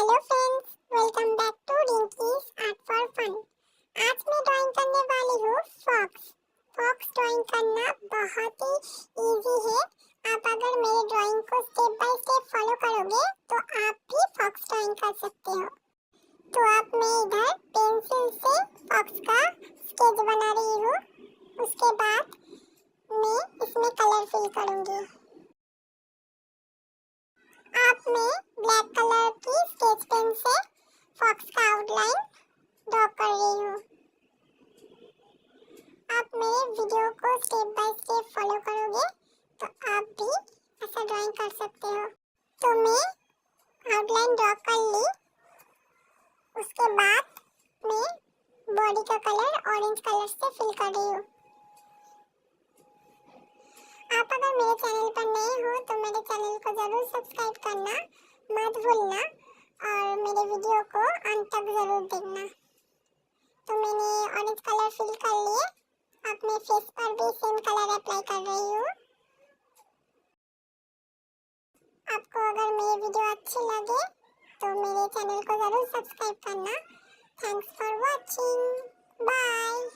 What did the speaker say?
Hello friends, welcome back to Rinky's art for fun. आज मैं drawing करने वाली हूँ फॉक्स। फॉक्स ड्राइंग करना बहुत ही इजी है। आप अगर मेरे ड्राइंग को स्टेप बाय स्टेप फॉलो करोगे तो आप भी फॉक्स ड्राइंग कर सकते हो। तो अब मैं इधर पेंसिल से फॉक्स का स्केच बना रही हूँ। उसके बाद मैं इसमें कलर फिल करूँगी। अब मैं ब्लैक कलर की स्केच पेन से फॉक्स का आउटलाइन ड्रॉ कर रही हूँ। आप मेरे वीडियो को स्टेप बाय स्टेप फॉलो करोगे तो आप भी ऐसा ड्राइंग कर सकते हो। तो मैं आउटलाइन ड्रॉ कर ली। उसके बाद मैं बॉडी का कलर ऑरेंज कलर से फिल कर रही हूँ। आप अगर मेरे चैनल पर नए हो तो मेरे चैनल को जरूर सब्सक्राइब करना मत भूलना और मेरे वीडियो को अंत तक जरूर देखना। तो मैंने ऑरेंज कलर फिल कर लिए। अपने फेस पर भी सेम कलर अप्लाई कर रही हूँ। आपको अगर मेरी वीडियो अच्छी लगे तो मेरे चैनल को जरूर सब्सक्राइब करना। Thanks for watching. बाय।